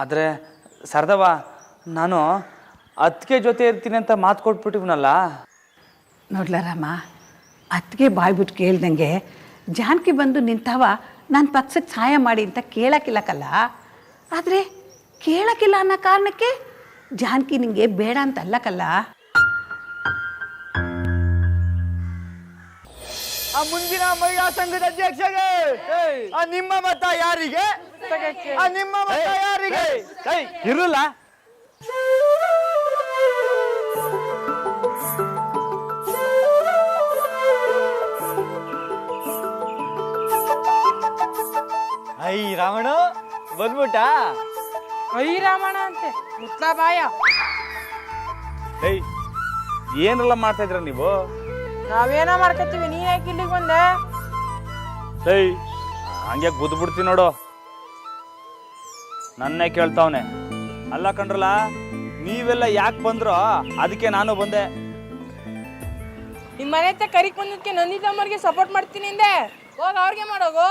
ಆದರೆ ಸರ್ದವ ನಾನು ಅತ್ತಿಗೆ ಜೊತೆ ಇರ್ತೀನಿ ಅಂತ ಮಾತು ಕೊಟ್ಬಿಟ್ಟಿವ್ನಲ್ಲ. ನೋಡ್ಲ ರಾಮ, ಅತ್ತಿಗೆ ಬಾಯ್ಬಿಟ್ಟು ಕೇಳ್ದಂಗೆ ಜಾನಕಿ ಬಂದು ನಿಂತವ ನನ್ನ ಪಕ್ಷಕ್ಕೆ ಸಹಾಯ ಮಾಡಿ ಅಂತ ಕೇಳಕ್ಕಿಲ್ಲಕಲ್ಲ. ಆದರೆ ಕೇಳಕ್ಕಿಲ್ಲ ಅನ್ನೋ ಕಾರಣಕ್ಕೆ ಜಾನಕಿ ನಿಂಗೆ ಬೇಡ ಅಂತ ಅಲ್ಲಕಲ್ಲ. ಆ ಮುಂದಿನ ಮಹಿಳಾ ಸಂಘದ ಅಧ್ಯಕ್ಷಗೆ ನಿಮ್ಮ ಮತ ಯಾರಿಗೆ? ನಿಮ್ಮ ಮತ ಯಾರಿಗೆ? ಇರಲ್ಲ. ಐ ರಾವಣ ಬಂದ್ಬಿಟ್ಟ. ಐ ರಾಮಣ್ಣ ಅಂತೆ ಮುತ್ಲಾ ಬಾಯ. ಏನೆಲ್ಲ ಮಾಡ್ತಾ ಇದ್ರ ನೀವು? ನಾವೇನೋ ಮಾಡ್ಕೊತೀವಿ, ನೀನ್ ಯಾಕೆ ಇಲ್ಲಿಗೆ ಬಂದೆ? ಹಂಗೆ ಗುದ್ದು ಬಿಡ್ತೀನಿ ನೋಡು. ನನ್ನೇ ಕೇಳ್ತಾವನೆ. ಅಲ್ಲ ಕಂಡ್ರಲ್ಲ, ನೀವೆಲ್ಲ ಯಾಕೆ ಬಂದ್ರೋ ಅದಕ್ಕೆ ನಾನು ಬಂದೆ. ನಿಮ್ ಮನೆ ಹತ್ರ ಕರಿಕ್ ಬಂದಕ್ಕೆ ನಂದಿತಮ್ಮರಿಗೆ ಸಪೋರ್ಟ್ ಮಾಡ್ತೀನಿ ಹಿಂದೆ ಹೋಗ, ಅವ್ರಿಗೆ ಮಾಡೋಗು.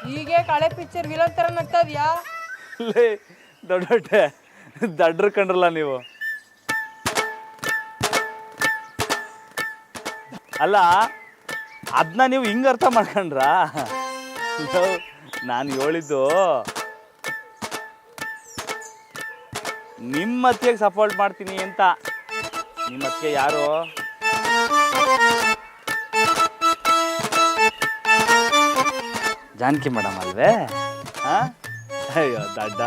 ಹೀಗೆ ಕಳೆ ಪಿಕ್ಚರ್ ವಿಲನ್ ತರ ನಗ್ತದ್ಯಾ? ದೊಡ್ಡ ದಡ್ರ ಕಂಡ್ರಲ್ಲ ನೀವು. ಅಲ್ಲ ಅದನ್ನ ನೀವು ಹಿಂಗ ಅರ್ಥ ಮಾಡ್ಕೊಂಡ್ರ? ನಾನು ಹೇಳಿದ್ದು ನಿಮ್ಮ ಅತ್ತಿಗೆ ಸಪೋರ್ಟ್ ಮಾಡ್ತೀನಿ ಅಂತ. ನಿಮ್ಮ ಅತ್ತಿಗೆ ಯಾರು? ಜಾನಕಿ ಮೇಡಮ್ ಅಲ್ವೇ? ಅಯ್ಯೋ ದಡ್ಡ.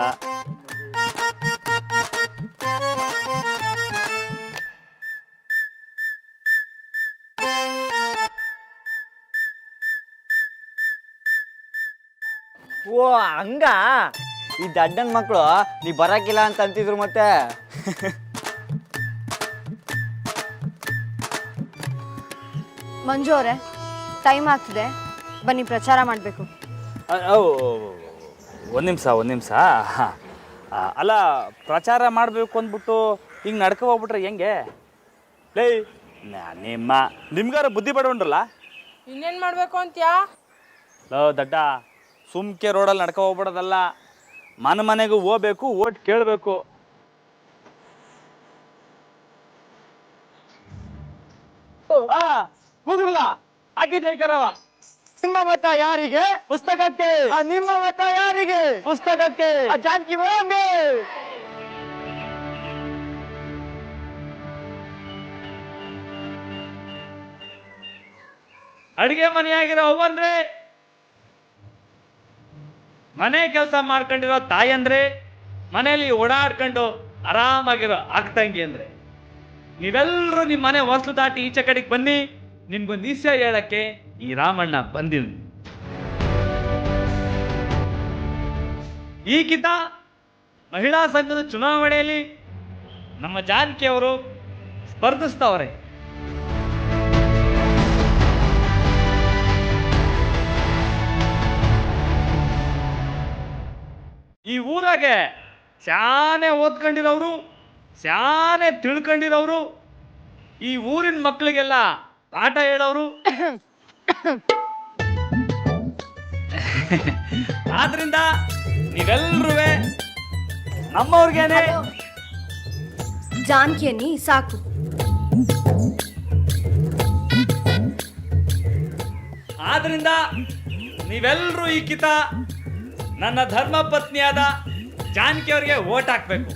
ಓ ಹಂಗ, ಈ ದಡ್ಡನ್ ಮಕ್ಕಳು ನೀ ಬರಕಿಲ್ಲ ಅಂತ ಅಂತಿದ್ರು ಮತ್ತೆ. ಮಂಜು ಅವರೇ, ಟೈಮ್ ಆಗ್ತಿದೆ, ಬನ್ನಿ ಪ್ರಚಾರ ಮಾಡಬೇಕು. ಒಂದು ನಿಮಿಷ. ಅಲ್ಲ, ಪ್ರಚಾರ ಮಾಡಬೇಕು ಅಂದ್ಬಿಟ್ಟು ಹಿಂಗೆ ನಡ್ಕೊ ಹೋಗ್ಬಿಟ್ರೆ ಹೆಂಗೆ? ನಿಮ್ಗಾರ ಬುದ್ಧಿ ಪಡ್ಕೊಂಡ್ರಲ್ಲ. ಇನ್ನೇನ್ ಮಾಡ್ಬೇಕು ಅಂತ್ಯಾ? ದಡ್ಡ, ಸುಮ್ಕೆ ರೋಡಲ್ಲಿ ನಡ್ಕೊ ಹೋಗ್ಬಿಡೋದಲ್ಲ. ಮನೆಗೂ ಹೋಗ್ಬೇಕು, ಓಟ್ ಕೇಳಬೇಕು. ನಿಮ್ಮ ಮತ ಯಾರಿಗೆ? ಪುಸ್ತಕಕ್ಕೆ. ನಿಮ್ಮ ಮತ ಯಾರಿಗೆ? ಪುಸ್ತಕಕ್ಕೆ. ಜಾನಕಿ ಮೇಡಮ್ಗೆ. ಅಡಿಗೆ ಮನೆಯಾಗಿರೋ ಅವ್ವಂದ್ರೆ, ಮನೆ ಕೆಲಸ ಮಾಡ್ಕೊಂಡಿರೋ ತಾಯಂದ್ರೆ, ಮನೆಯಲ್ಲಿ ಓಡಾಡ್ಕೊಂಡು ಆರಾಮಾಗಿರೋ ಅಕ್ಕಂಗಿ ಅಂದ್ರೆ, ನೀವೆಲ್ಲರೂ ನಿಮ್ಮ ಮನೆ ಹೊಸಲು ದಾಟಿ ಈಚೆ ಕಡೆಗೆ ಬನ್ನಿ. ನಿಮ್ಗೊಂದು ವಿಷಯ ಹೇಳಕ್ಕೆ ಈ ರಾಮಣ್ಣ ಬಂದಿದ್ನು. ಈಗಿದ್ದ ಮಹಿಳಾ ಸಂಘದ ಚುನಾವಣೆಯಲ್ಲಿ ನಮ್ಮ ಜಾನಕಿ ಅವರು ಸ್ಪರ್ಧಿಸ್ತವ್ರೆ. ಈ ಊರಾಗೆ ಶಾನೆ ಓದ್ಕೊಂಡಿರೋರು, ಶಾನೆ ತಿಳ್ಕೊಂಡಿರೋರು, ಈ ಊರಿನ ಮಕ್ಕಳಿಗೆಲ್ಲ ಪಾಠ ಹೇಳೋರು. ಆದ್ರಿಂದ ನೀವೆಲ್ಲರೂ ನಮ್ಮವ್ರಿಗೇನೆ. ಜಾನಕಿ ಅನ್ನಿ ಸಾಕು. ಆದ್ರಿಂದ ನೀವೆಲ್ಲರೂ ಈ ಕಿತ ನನ್ನ ಧರ್ಮ ಪತ್ನಿಯಾದ ಜಾನಕಿ ಅವರಿಗೆ ವೋಟ್ ಹಾಕ್ಬೇಕು.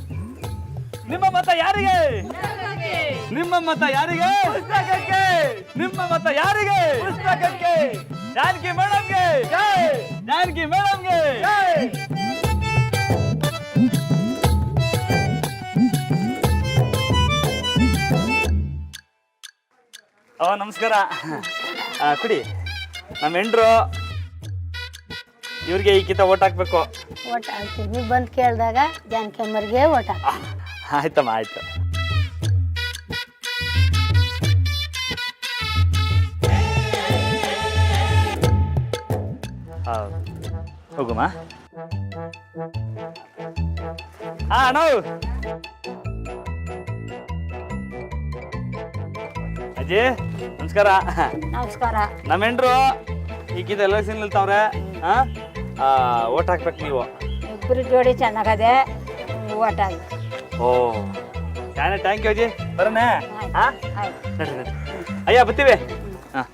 ನಿಮ್ಮ ಮತ ಯಾರಿಗೆ? ನಿಮ್ಮ ಮತ ಯಾರಿಗೆ? ಪುಸ್ತಕಕ್ಕೆ. ನಿಮ್ಮ ಮತ ಯಾರಿಗೆ? ಪುಸ್ತಕಕ್ಕೆ. ಜಾನಕಿ ಮೇಡಮ್ಗೆ. ಜಾನಕಿ ಮೇಡಮ್ಗೆ. ನಮಸ್ಕಾರ. ಕುಡಿ. ನಮ್ಮ ಹೆಂಡ್ರು, ಇವ್ರಿಗೆ ಈ ಕಿತ ಓಟ್ ಹಾಕ್ಬೇಕು. ಓಟ್ ಹಾಕ್ತೀವಿ, ಬಂದು ಕೇಳಿದಾಗ ಜಾನಕಿ ಅಮ್ಮರಿಗೆ ಓಟ್ ಹಾಕ್ತೀವಿ. ಆಯ್ತಮ್ಮ, ಆಯ್ತು. ಹೋಗುಮ್ಮ. ಅಣ್ಣ ಅಜ್ಜಿ ನಮಸ್ಕಾರ. ನಮಸ್ಕಾರ. ನಮ್ಮ ಹೆಂಡ್ರು ಈಗಿದ ಎಲೆಕ್ಷನ್ ನಿಲ್ತಾವ್ರೆ. ಓಟ್ ಹಾಕ್ಬೇಕು ನೀವು. ಇಬ್ಬರು ಜೋಡಿ ಚೆನ್ನಾಗದೆ ಓಟ್ ಆಗಿ. ಓ ಶಾನೆ ಥ್ಯಾಂಕ್ ಯು ಅಜ್ಜಿ. ಬರೋಣ. ಆಯ್ತು. ನಡ್ರಿ ನಡ್ರಿ ಅಯ್ಯ ಬರ್ತೀವಿ. ಹಾಂ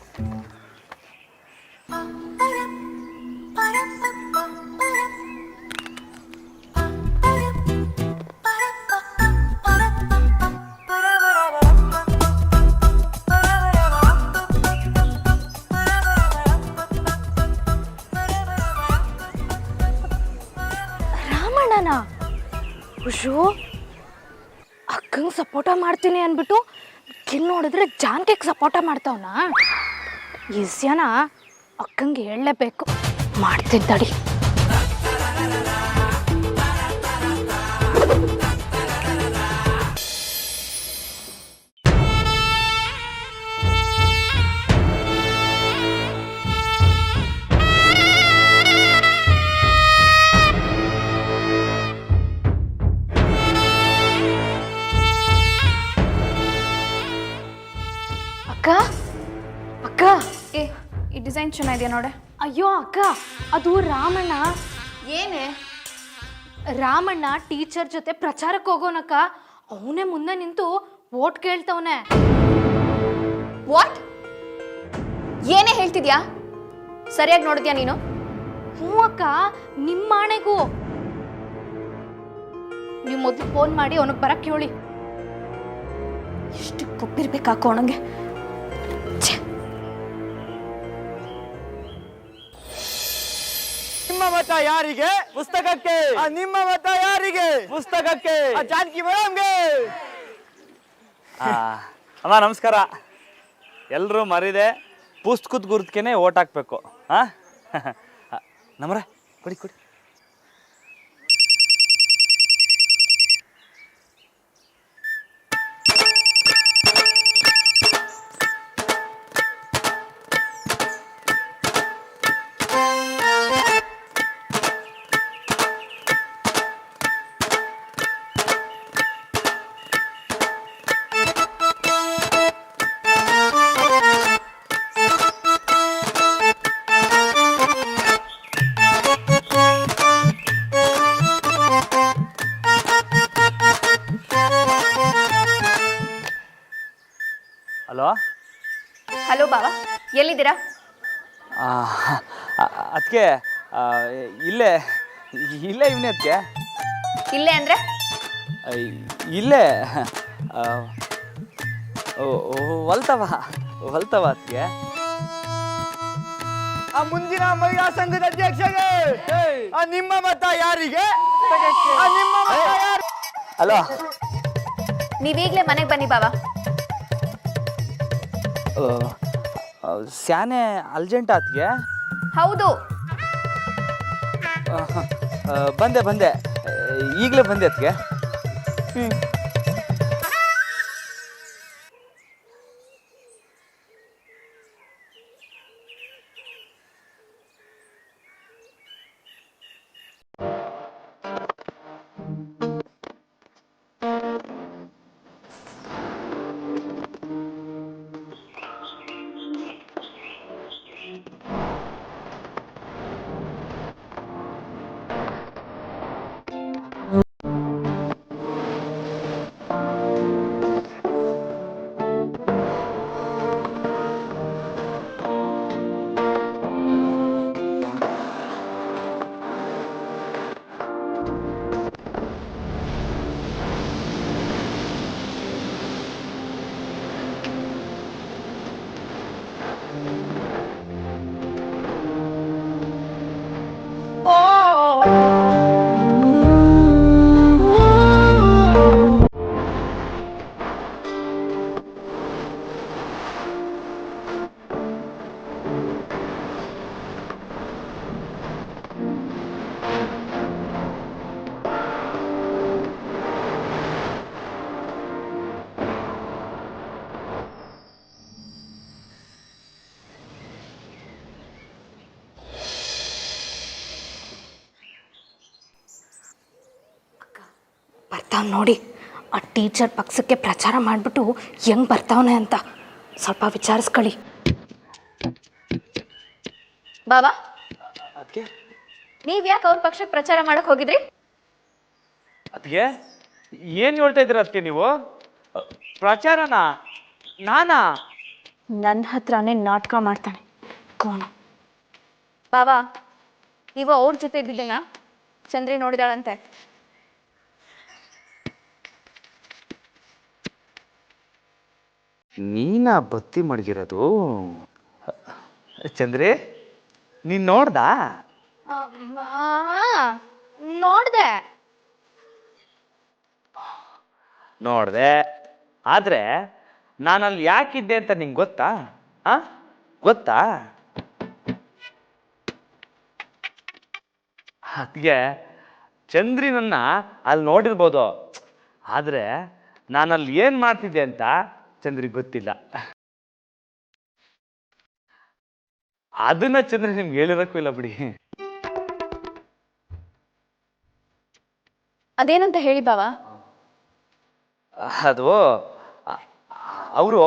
ರಾಮಣ್ಣನ ಖುಷು ಅಕ್ಕಂಗೆ ಸಪೋರ್ಟ ಮಾಡ್ತೀನಿ ಅಂದ್ಬಿಟ್ಟು ಕಿಲ್ ನೋಡಿದ್ರೆ ಜಾನ್ಕಿಗೆ ಸಪೋರ್ಟ ಮಾಡ್ತಾವನ. ಈಸ್ಯನ ಅಕ್ಕಂಗೆ ಹೇಳಲೇಬೇಕು. ಮಾಡ್ತೀನಿ ತಡಿ. ಅಕ್ಕ ಅಕ್ಕ ಈ ಡಿಸೈನ್ ಚೆನ್ನಾಗಿದೆಯಾ ನೋಡೆ. ಅಯ್ಯೋ ಅಕ್ಕ ಅದು ರಾಮಣ್ಣ. ಏನೇ ರಾಮಣ್ಣ ಟೀಚರ್ ಜೊತೆ ಪ್ರಚಾರಕ್ಕೆ ಹೋಗೋನಕ್ಕ. ಅವನೇ ಮುಂದೆ ನಿಂತು ವೋಟ್ ಕೇಳ್ತವನೆ. ವಾಟ್? ಏನೇ ಹೇಳ್ತಿದ್ಯಾ? ಸರಿಯಾಗಿ ನೋಡಿದ್ಯಾ ನೀನು? ಹ್ಞೂ ಅಕ್ಕ, ನಿಮ್ಮ ಆಣೆಗೂ. ನೀವು ಮೊದಲು ಫೋನ್ ಮಾಡಿ ಅವನಿಗೆ ಬರಕ್ಕೆ ಹೇಳಿ. ಎಷ್ಟು ಕೊಬ್ಬಿರ್ಬೇಕಾಕೋ ಅವನಿಗೆ. ನಿಮ್ಮ ಮತ ಯಾರಿಗೆ? ಪುಸ್ತಕಕ್ಕೆ. ನಿಮ್ಮ ಮತ ಯಾರಿಗೆ? ಪುಸ್ತಕಕ್ಕೆ. ಜಾನಕಿ ಮೇಡಮ್ಗೆ. ಅಮ್ಮ ನಮಸ್ಕಾರ. ಎಲ್ಲರೂ ಮರಿದೆ ಪುಸ್ತಕದ ಗುರುತಿಗೆ ಓಟ್ ಹಾಕ್ಬೇಕು. ಹಾಂ ನಮ್ರ ಕೊಡಿ ಕೊಡಿ. ಹಲೋ ಹಲೋ ಬಾವಾ, ಎಲ್ಲಿದ್ದೀರಾ? ಅದಕ್ಕೆ ಇಲ್ಲೇ ಇಲ್ಲೇ ಇವನೇ ಅದಕ್ಕೆ ಇಲ್ಲೇ ಅಂದ್ರೆ? ಇಲ್ಲೇ ಹೊಲ್ತವ ಅದಕ್ಕೆ. ಮುಂದಿನ ಮಹಿಳಾ ಸಂಘದ ಅಧ್ಯಕ್ಷಗೆ ನಿಮ್ಮ ಮತ ಯಾರಿಗೆ? ನಿಮ್ಮ ಮತ ಯಾರಿಗೆ? ಹಲೋ ನೀವೀಗ್ಲೇ ಮನೆಗೆ ಬನ್ನಿ ಬಾವಾ. ಸ್ಯಾನೆ ಅರ್ಜೆಂಟ್ ಆತ್ಗೆ. ಹೌದು, ಬಂದೆ ಈಗಲೇ ಬಂದೆ ಅದಕ್ಕೆ. ಬರ್ತಾವ್ ನೋಡಿ. ಆ ಟೀಚರ್ ಪಕ್ಷಕ್ಕೆ ಪ್ರಚಾರ ಮಾಡಿಬಿಟ್ಟು ಹೆಂಗೆ ಬರ್ತಾವನೆ ಅಂತ ಸ್ವಲ್ಪ ವಿಚಾರಿಸ್ಕೊಳ್ಳಿ. ಬಾಬಾ ಅದಕ್ಕೆ ನೀವ್ ಯಾಕೆ ಅವ್ರ ಪಕ್ಷಕ್ಕೆ ಪ್ರಚಾರ ಮಾಡಕ್ ಹೋಗಿದ್ರಿ? ಅದಕ್ಕೆ ಏನು ಹೇಳ್ತಾ ಇದ್ದೀರ ಅದಕ್ಕೆ ನೀವು? ಪ್ರಚಾರನಾ? ನಾನಾ? ನನ್ನ ಹತ್ರನೇ ನಾಟಕ ಮಾಡ್ತಾನೆ ಕೋಣ. ಬಾಬಾ ನೀವು ಅವ್ರ ಜೊತೆ ಇದ್ದಿದ್ದೇನಾ? ಚಂದ್ರಿ ನೋಡಿದಾಳಂತೆ. ನೀನಾ ಬತ್ತಿ ಮಡಗಿರೋದು? ಚಂದ್ರಿ ನೀನು ನೋಡ್ದಾ? ನೋಡ್ದೆ. ನೋಡ್ದೆ, ಆದರೆ ನಾನಲ್ಲಿ ಯಾಕಿದ್ದೆ ಅಂತ ನಿಂಗೆ ಗೊತ್ತಾ? ಗೊತ್ತಾ? ಅದಕ್ಕೆ ಚಂದ್ರಿನನ್ನ ಅಲ್ಲಿ ನೋಡಿರ್ಬೋದು, ಆದರೆ ನಾನಲ್ಲಿ ಏನು ಮಾಡ್ತಿದ್ದೆ ಅಂತ ಚಂದ್ರಿಗೆ ಗೊತ್ತಿಲ್ಲ. ಅದನ್ನ ಚಂದ್ರ ನಿಮ್ಗೆ ಹೇಳಿರಕ್ಕೂ ಇಲ್ಲ ಬಿಡಿ. ಅದೇನಂತ ಹೇಳಿ ಬಾಬಾ. ಅದು ಅವರು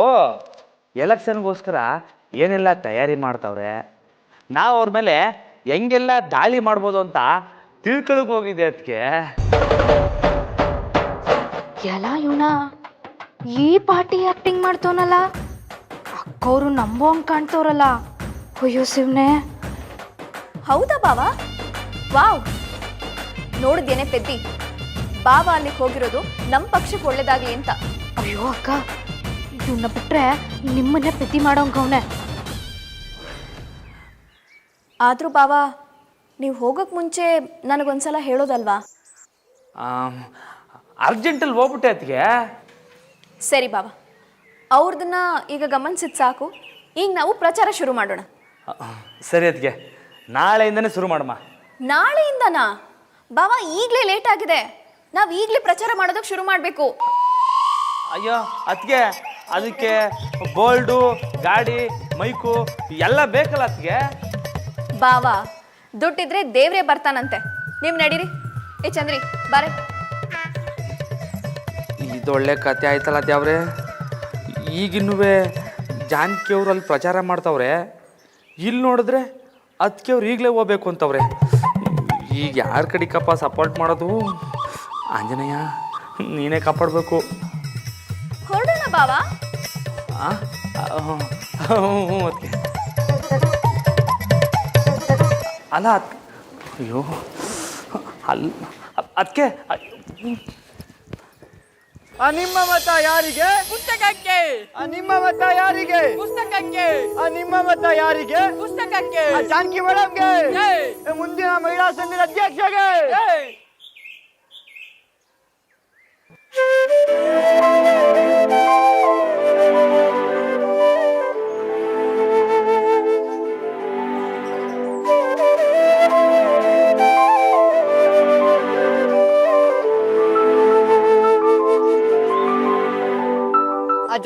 ಎಲೆಕ್ಷನ್ಗೋಸ್ಕರ ಏನೆಲ್ಲ ತಯಾರಿ ಮಾಡ್ತಾವ್ರೆ, ನಾವು ಅವ್ರ ಮೇಲೆ ಹೆಂಗೆಲ್ಲ ದಾಳಿ ಮಾಡ್ಬೋದು ಅಂತ ತಿಳ್ಕೊಳಕ್ ಹೋಗಿದೆ. ಅದಕ್ಕೆ ಎಲ್ಲ ಇವನ ಈ ಪಾರ್ಟಿ ಆಕ್ಟಿಂಗ್ ಮಾಡ್ತವನಲ್ಲ, ಅಕ್ಕವ್ರು ನಂಬೋ ಹಂಗೆ ಕಾಣ್ತವ್ರಲ್ಲ. ಅಯ್ಯೋ ಶಿವನೇ. ಹೌದಾ ಬಾಬಾ? ವಾವ್, ನೋಡಿದ್ಯೇನೆ ಪೆದ್ದಿ, ಬಾಬಾ ಅಲ್ಲಿಗೆ ಹೋಗಿರೋದು ನಮ್ಮ ಪಕ್ಷಕ್ಕೆ ಒಳ್ಳೇದಾಗ್ಲಿ ಅಂತ. ಅಯ್ಯೋ ಅಕ್ಕ, ಇವನ್ನ ಬಿಟ್ರೆ ನಿಮ್ಮನ್ನೇ ಪ್ರತಿ ಮಾಡೋಂಗವನೆ. ಆದರೂ ಬಾಬಾ ನೀವು ಹೋಗೋಕ್ಕೆ ಮುಂಚೆ ನನಗೊಂದ್ಸಲ ಹೇಳೋದಲ್ವಾ? ಅರ್ಜೆಂಟಲ್ಲಿ ಹೋಗ್ಬಿಟ್ಟೆ ಅದಕ್ಕೆ. ಸರಿ ಬಾಬಾ, ಅವ್ರದನ್ನ ಈಗ ಗಮನಿಸಿದ್ ಸಾಕು. ಈಗ ನಾವು ಪ್ರಚಾರ ಶುರು ಮಾಡೋಣ. ಸರಿ ಅದಕ್ಕೆ, ನಾಳೆಯಿಂದನೇ ಶುರು ಮಾಡಮ್ಮ. ನಾಳೆಯಿಂದನಾ? ಬಾಬಾ ಈಗಲೇ ಲೇಟ್ ಆಗಿದೆ, ನಾವು ಈಗಲೇ ಪ್ರಚಾರ ಮಾಡೋದಕ್ಕೆ ಶುರು ಮಾಡಬೇಕು. ಅಯ್ಯೋ ಅದಕ್ಕೆ, ಅದಕ್ಕೆ ಬೋಲ್ಡು, ಗಾಡಿ, ಮೈಕು ಎಲ್ಲ ಬೇಕಲ್ಲ ಅದಕ್ಕೆ. ಬಾವಾ ದುಡ್ಡಿದ್ರೆ ದೇವ್ರೇ ಬರ್ತಾನಂತೆ. ನೀವು ನಡೀರಿ. ಏ ಚಂದ್ರಿ ಬಾರೆ. ಇದೊಳ್ಳೆ ಕತೆ ಆಯ್ತಲ್ಲ ಅದ್ಯಾವ್ರೆ. ಈಗಿನ್ನೂ ಜಾನಕಿ ಅವರು ಅಲ್ಲಿ ಪ್ರಚಾರ ಮಾಡ್ತಾವ್ರೆ, ಇಲ್ಲಿ ನೋಡಿದ್ರೆ ಅದಕ್ಕೆ ಅವ್ರು ಈಗಲೇ ಹೋಗ್ಬೇಕು ಅಂತವ್ರೆ. ಈಗ ಯಾರ ಕಡೆಗಪ್ಪ ಸಪೋರ್ಟ್ ಮಾಡೋದು? ಆಂಜನೇಯ ನೀನೇ ಕಾಪಾಡಬೇಕು. ಹೊರಡೋಣ ಬಾವಾ. ಅದಕ್ಕೆ ಅಲ್ಲ ಅಯ್ಯೋ ಅಲ್ಲಿ ಅದಕ್ಕೆ ನಿಮ್ಮ ಮತ ಯಾರಿಗೆ? ಪುಸ್ತಕಕ್ಕೆ. ನಿಮ್ಮ ಮತ ಯಾರಿಗೆ? ಪುಸ್ತಕಕ್ಕೆ. ನಿಮ್ಮ ಮತ ಯಾರಿಗೆ? ಪುಸ್ತಕಕ್ಕೆ. ಜಾನಕಿ ಮೇಡಮ್ಗೆ. ಜೈ. ಮುಂದಿನ ಮಹಿಳಾ ಸಂಘದ ಅಧ್ಯಕ್ಷಗೆ. ಜೈ.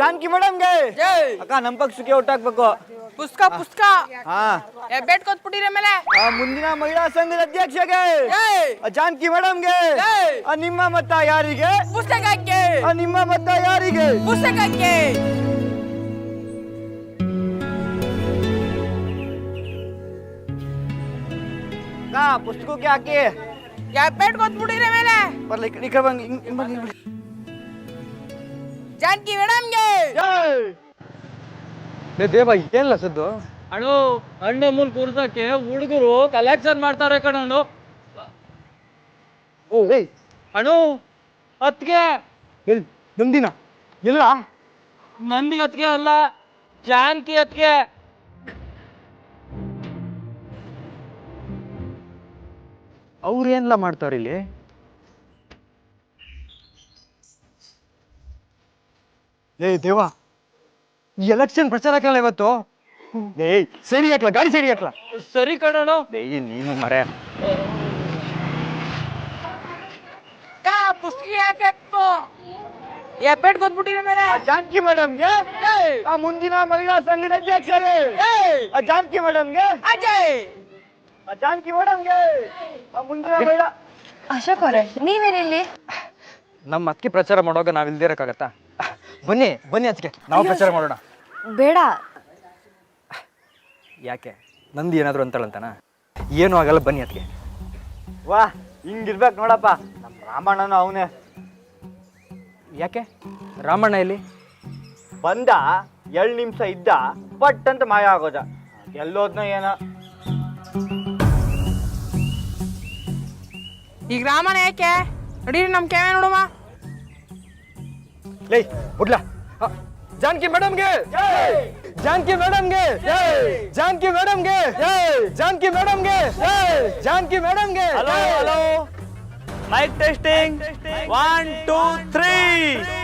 ಜಾನಕಿ ಮೇಡಮ್ಗೆ. ಜೈ. ಅಕ್ಕ ನಮ್ಮ ಪಕ್ಷಕ್ಕೆ ಓಟ್ ಹಾಕ್ಬೇಕು. ಪುಸ್ತಕ ಪುಸ್ತಕ. ಹಾ, ಬೆಟ್ ಕೊಟ್ಬಿಟ್ಟಿರ ಮೇಲೆ. ಮುಂದಿನ ಮಹಿಳಾ ಸಂಘದ ಅಧ್ಯಕ್ಷಗೆ. ಜೈ. ಜಾನಕಿ ಮೇಡಮ್ಗೆ. ಜೈ. ನಿಮ್ಮ ಮತ ಯಾರಿಗೆ? ಪುಸ್ತಕಕ್ಕೆ. ನಿಮ್ಮ ಮತ ಯಾರಿಗೆ? ಪುಸ್ತಕಕ್ಕೆ. ಪುಸ್ತಕಕ್ಕೆ ಹಾಕಿ. ಬೆಟ್ ಕೊಟ್ಬಿಟ್ಟಿರ ಮೇಲೆ. ಬರ್ಲಿ ಈ ಕಡೆ ಬಂದು ಹಿಂಗ್ ಬನ್ನಿ. ಜಾನಕಿ ಮೇಡಮ್ಗೆ. ದೇವ ಏನಿಲ್ಲ ಸದ್ದು. ಅಣ್ಣು ಹಣ್ಣೆ ಮೂಲ್ ಕೂರ್ಸಕ್ಕೆ ಹುಡುಗರು ಕಲೆಕ್ಷನ್ ಮಾಡ್ತಾರೆ ಕಣಣ್ಣು. ಓ ಏಯ್ ಅಣ್ಣು ಅತ್ಗೆ ನಮ್ದಿನ ಇಲ್ಲ. ನಂದಿ ಅತ್ಗೆ ಅಲ್ಲ, ಜಾನಕಿ ಅತ್ಗೆ. ಅವ್ರೇನೆಲ್ಲ ಮಾಡ್ತಾರ ಇಲ್ಲಿ? ಏಯ್ ದೇವ, ಈ ಎಲೆಕ್ಷನ್ ಪ್ರಚಾರಕ್ಕೆಲ್ಲ ಇವತ್ತು. ಏಯ್ ಸರಿ ಹಾಕ್ಲಾ, ಗಾಡಿ ಸರಿ ಹಾಕ್ಲಾ. ಸರಿ ಕಣಣ್ಣು. ಏಯ್ ನೀನು ಮರೆ. ಪುಸ್ತಕ ಹಾಕಬೇಕು. ಬೆಟ್ ಕೊಟ್ಬಿಟ್ಟಿರ ಮೇಲೆ. ಜಾನಕಿ ಮೇಡಮ್ಗೆ. ಮುಂದಿನ ಮಹಿಳಾ ಸಂಘದ ಅಧ್ಯಕ್ಷರೇ. ಜಾನಕಿ ಮೇಡಮ್ಗೆ. ಅಜಯ್. ಜಾನಕಿ ಮೇಡಮ್ಗೆ. ಮುಂದಿನ ಮಹಿಳಾ. ಅಶೋಕ್ ಅವರೇ ನೀವೇನಿಲ್ಲಿ? ನಮ್ಮ ಅದಕ್ಕೆ ಪ್ರಚಾರ ಮಾಡುವಾಗ ನಾವು ಇಲ್ದೇ ಇರೋಕ್ಕಾಗತ್ತಾ? ಬನ್ನಿ ಬನ್ನಿ ಅದಕ್ಕೆ ನಾವು ಪ್ರಚಾರ ಮಾಡೋಣ. ಬೇಡ. ಯಾಕೆ ನಂದಿ ಏನಾದರೂ ಅಂತಾಳಂತಾನ? ಏನೂ ಆಗಲ್ಲ, ಬನ್ನಿ ಅದಕ್ಕೆ. ವಾ ಹಿಂಗಿರ್ಬೇಕು ನೋಡಪ್ಪ, ನಮ್ಮ ರಾಮಣ್ಣನ ಅವನೇ. ಯಾಕೆ ರಾಮಣ್ಣ ಎಲ್ಲಿ? ಬಂದ 2 ನಿಮಿಷ ಇದ್ದ, ಪಟ್ ಅಂತ ಮಾಯ ಆಗೋದ. ಎಲ್ಲೋದ್ನ ಏನೋ. ಈಗ ರಾಮನ ಯಾಕೆ ನಡೀರಿ ನಮ್ಮ ಕೆವೆ ನೋಡುವ. ಲೇ ಬಿಡ್ಲ. ಜಾನಕಿ ಮೇಡಮ್ಗೆ, ಜಾನಕಿ ಮೇಡಮ್ಗೆ, ಜಾನಕಿ ಮೇಡಮ್ಗೆ, ಜಾನಕಿ ಮೇಡಮ್ಗೆ, ಜಾನಕಿ ಮೇಡಮ್ಗೆ. Hello hello, mic testing 1 2 3.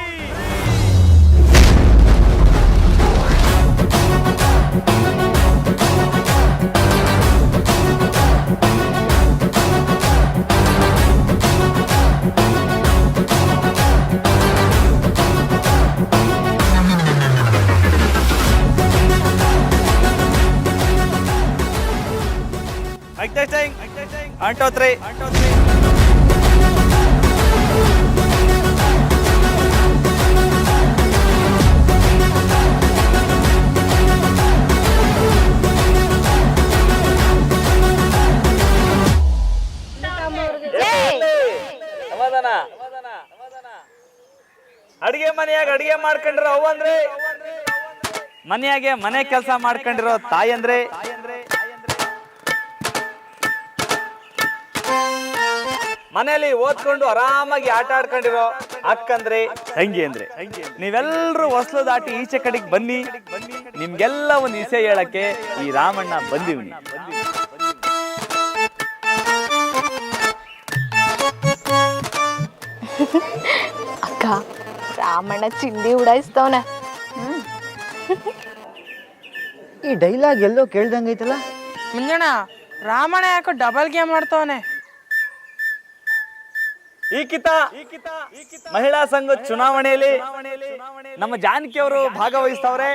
Mic testing 1 2 3. ಸಮಾಧಾನ. ಅಡಿಗೆ ಮನೆಯಾಗ ಅಡಿಗೆ ಮಾಡ್ಕೊಂಡಿರೋ ಅವ್ವ ಅಂದ್ರೆ, ಮನೆಯಾಗೆ ಮನೆ ಕೆಲಸ ಮಾಡ್ಕೊಂಡಿರೋ ತಾಯಿ ಅಂದ್ರೆ, ಮನೆಯಲ್ಲಿ ಓದ್ಕೊಂಡು ಆರಾಮಾಗಿ ಆಟ ಆಡ್ಕೊಂಡಿರೋ ಅಕ್ಕಂದ್ರೆ, ತಂಗಿ ಅಂದ್ರೆ, ನೀವೆಲ್ಲರೂ ಹೊಸಲು ದಾಟಿ ಈಚೆ ಕಡೆಗೆ ಬನ್ನಿ. ನಿಮ್ಗೆಲ್ಲ ಒಂದು ವಿಷಯ ಹೇಳಕ್ಕೆ ಈ ರಾಮಣ್ಣ ಬಂದಿವ್ನಿ. ಅಕ್ಕ, ರಾಮಣ್ಣ ಚಿಂದಿ ಉಡಾಯಿಸ್ತವನೆ. ಈ ಡೈಲಾಗ್ ಎಲ್ಲೋ ಕೇಳ್ದಂಗೈತಲ್ಲ. ಮುಂಜಾನ ರಾಮಣ್ಣ ಯಾಕೋ ಡಬಲ್ ಗೇಮ್ ಮಾಡ್ತವನೆ. ಈ ಕಿತ ಮಹಿಳಾ ಸಂಘ ಚುನಾವಣೆಯಲ್ಲಿ ನಮ್ಮ ಜಾನಕಿ ಅವರು ಭಾಗವಹಿಸ್ತವ್ರೆ.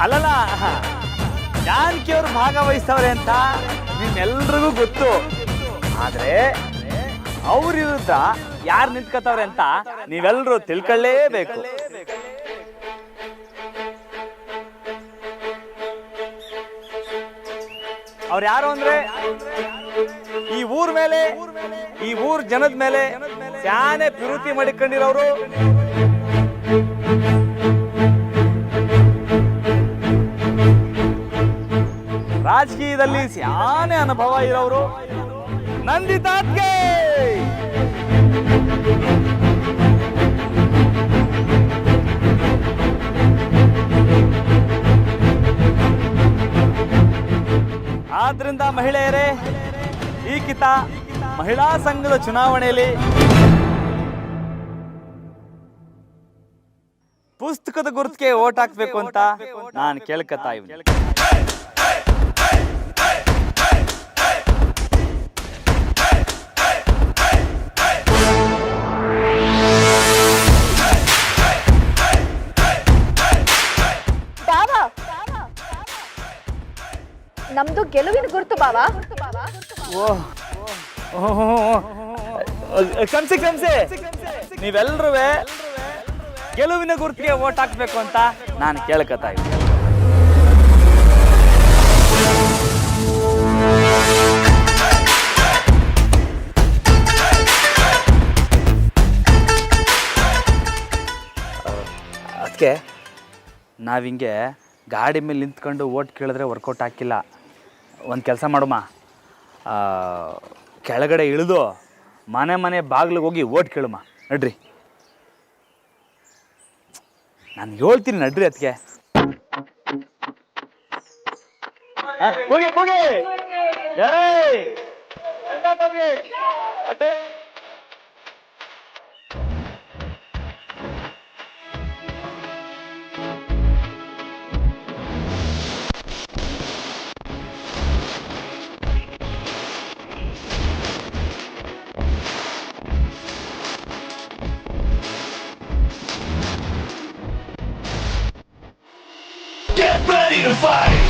ಅಲ್ಲಲ್ಲ, ಜಾನಕಿ ಅವರು ಭಾಗವಹಿಸ್ತವ್ರೆ ಅಂತ ನಿಮ್ಮೆಲ್ರಿಗೂ ಗೊತ್ತು. ಆದ್ರೆ ಅವ್ರ ವಿರುದ್ಧ ಯಾರು ನಿಂತ್ಕೋತವ್ರೆ ಅಂತ ನೀವೆಲ್ಲರೂ ತಿಳ್ಕೊಳ್ಳೇಬೇಕು. ಅವ್ರು ಯಾರು ಅಂದ್ರೆ, ಈ ಊರ್ ಮೇಲೆ, ಈ ಊರ್ ಜನದ ಮೇಲೆ ಸ್ಯಾನೆ ಪ್ರೀತಿ ಮಾಡಿಕೊಂಡಿರೋರು, ರಾಜಕೀಯದಲ್ಲಿ ಸ್ಯಾನೆ ಅನುಭವ ಇರೋರು ನಂದಿತಾತ್ಗೆ. ಆದ್ರಿಂದ ಮಹಿಳೆಯರೇ, ಈ ಕಿತ ಮಹಿಳಾ ಸಂಘದ ಚುನಾವಣೆಯಲ್ಲಿ ಪುಸ್ತಕದ ಗುರುತಿಗೆ ಓಟ್ ಹಾಕ್ಬೇಕು ಅಂತ ನಾನು ಕೇಳ್ಕತ್ತಾ ಇವ್ನಿ. ನಮ್ದು ಗೆಲುವಿನ ಗುರುತು ಬಾವಾ. ಕ್ಷಮಿಸಿ ಕ್ಷಮಿಸಿ, ನೀವೆಲ್ಲರೂ ಗೆಲುವಿನ ಗುರುತಿಗೆ ಓಟ್ ಹಾಕ್ಬೇಕು ಅಂತ ನಾನು ಕೇಳ್ಕತ್ತಾ ಇದ್ದೀನಿ. ಅದಕ್ಕೆ ನಾವಿಂಗೆ ಗಾಡಿ ಮೇಲೆ ನಿಂತ್ಕೊಂಡು ಓಟ್ ಕೇಳಿದ್ರೆ ವರ್ಕೌಟ್ ಹಾಕಿಲ್ಲ. ಒಂದು ಕೆಲಸ ಮಾಡುಮ್ಮ, ಕೆಳಗಡೆ ಇಳಿದು ಮನೆ ಮನೆ ಬಾಗಿಲಿಗೆ ಹೋಗಿ ಓಟ್ ಕೇಳುಮ್ಮ. ನಡ್ರಿ, ನಾನು ಹೇಳ್ತೀನಿ ನಡ್ರಿ. ಅದಕ್ಕೆ ready to fight.